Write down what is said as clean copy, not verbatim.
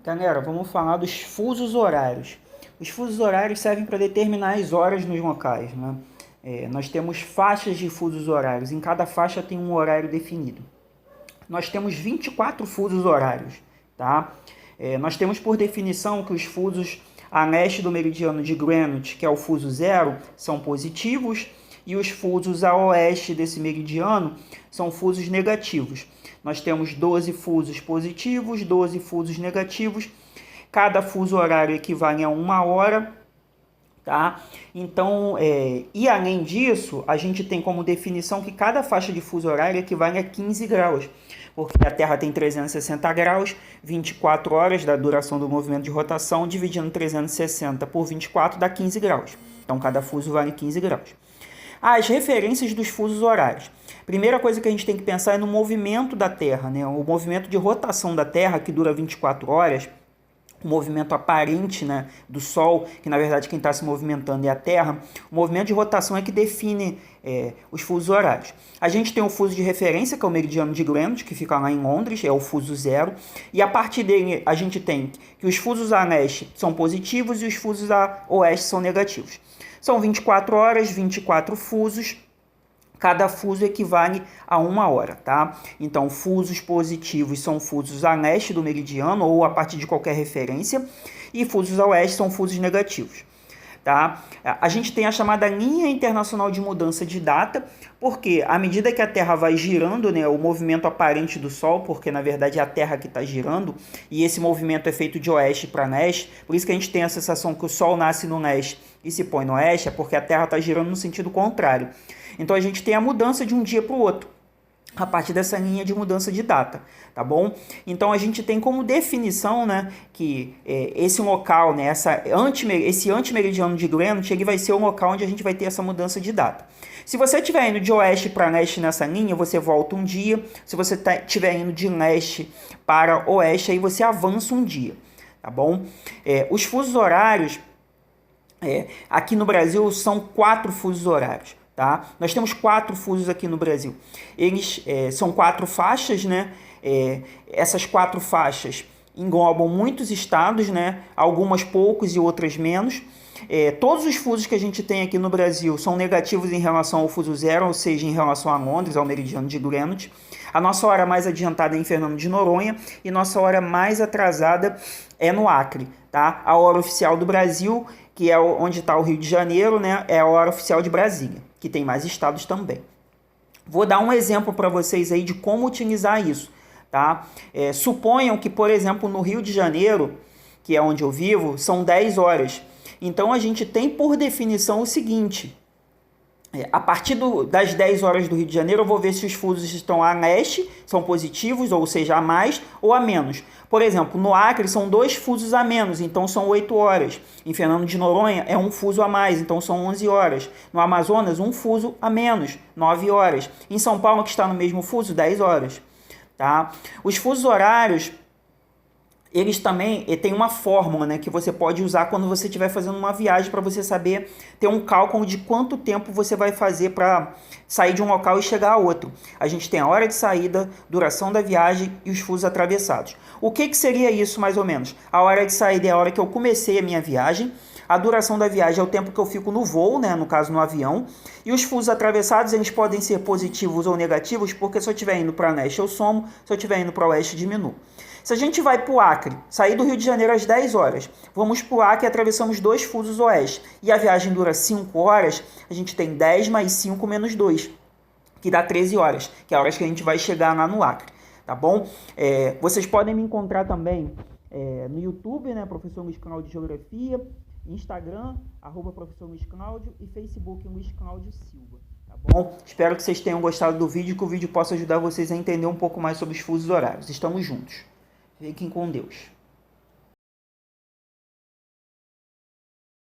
Galera, vamos falar dos fusos horários. Os fusos horários servem para determinar as horas nos locais, né? Nós temos faixas de fusos horários, em cada faixa tem um horário definido. Nós temos 24 fusos horários, tá? Nós temos por definição que os fusos a leste do meridiano de Greenwich, que é o fuso zero, são positivos, e os fusos a oeste desse meridiano são fusos negativos. Nós temos 12 fusos positivos, 12 fusos negativos. Cada fuso horário equivale a 1 hora, tá? Então, e além disso, a gente tem como definição que cada faixa de fuso horário equivale a 15 graus, porque a Terra tem 360 graus, 24 horas da duração do movimento de rotação, dividindo 360 por 24 dá 15 graus. Então, cada fuso vale 15 graus. As referências dos fusos horários. Primeira coisa que a gente tem que pensar é no movimento da Terra, né? O movimento de rotação da Terra, que dura 24 horas, o movimento aparente, né, do Sol, que na verdade quem está se movimentando é a Terra, o movimento de rotação é que define os fusos horários. A gente tem o fuso de referência, que é o meridiano de Greenwich, que fica lá em Londres, é o fuso zero, e a partir dele a gente tem que os fusos a leste são positivos e os fusos a oeste são negativos. São 24 horas, 24 fusos, cada fuso equivale a 1 hora, tá? Então, fusos positivos são fusos a leste do meridiano ou a partir de qualquer referência, e fusos a oeste são fusos negativos, tá? A gente tem a chamada linha internacional de mudança de data, porque à medida que a Terra vai girando, né, o movimento aparente do Sol, porque na verdade é a Terra que está girando, e esse movimento é feito de oeste para leste, por isso que a gente tem a sensação que o Sol nasce no leste e se põe no oeste, é porque a Terra está girando no sentido contrário. Então a gente tem a mudança de um dia para o outro, a partir dessa linha de mudança de data, tá bom? Então a gente tem como definição, né, que esse local, né, esse antimeridiano de Greenwich, ele vai ser o local onde a gente vai ter essa mudança de data. Se você estiver indo de oeste para leste nessa linha, você volta um dia. Se você estiver indo de leste para oeste, aí você avança um dia, tá bom? Os fusos horários, aqui no Brasil, são 4 fusos horários. Tá? Nós temos 4 fusos aqui no Brasil. Eles são 4 faixas, né? Essas 4 faixas englobam muitos estados, né? Algumas poucos e outras menos. Todos os fusos que a gente tem aqui no Brasil são negativos em relação ao fuso zero, ou seja, em relação a Londres, ao meridiano de Greenwich. A nossa hora mais adiantada é em Fernando de Noronha e nossa hora mais atrasada é no Acre. Tá? A hora oficial do Brasil, que é onde está o Rio de Janeiro, né? É a hora oficial de Brasília, que tem mais estados também. Vou dar um exemplo para vocês aí de como utilizar isso, tá? Suponham que, por exemplo, no Rio de Janeiro, que é onde eu vivo, são 10 horas. Então, a gente tem por definição o seguinte: a partir das 10 horas do Rio de Janeiro, eu vou ver se os fusos estão a leste, são positivos, ou seja, a mais ou a menos. Por exemplo, no Acre são 2 fusos a menos, então são 8 horas. Em Fernando de Noronha é um fuso a mais, então são 11 horas. No Amazonas, um fuso a menos, 9 horas. Em São Paulo, que está no mesmo fuso, 10 horas. Tá? Os fusos horários, eles também têm uma fórmula, né, que você pode usar quando você estiver fazendo uma viagem, para você saber ter um cálculo de quanto tempo você vai fazer para sair de um local e chegar a outro. A gente tem a hora de saída, duração da viagem e os fusos atravessados. O que seria isso, mais ou menos? A hora de saída é a hora que eu comecei a minha viagem, a duração da viagem é o tempo que eu fico no voo, né, no caso no avião, e os fusos atravessados eles podem ser positivos ou negativos, porque se eu estiver indo para leste eu somo, se eu estiver indo para oeste diminuo. Se a gente vai para o Acre, sair do Rio de Janeiro às 10 horas, vamos para o Acre e atravessamos 2 fusos oeste, e a viagem dura 5 horas, a gente tem 10 mais 5 menos 2, que dá 13 horas, que é a hora que a gente vai chegar lá no Acre, tá bom? Vocês podem me encontrar também no YouTube, né, Professor Luiz Cláudio de Geografia, Instagram, @Professor Luiz Cláudio, e Facebook Luiz Cláudio Silva. Tá bom? Espero que vocês tenham gostado do vídeo e que o vídeo possa ajudar vocês a entender um pouco mais sobre os fusos horários. Estamos juntos. Fiquem com Deus.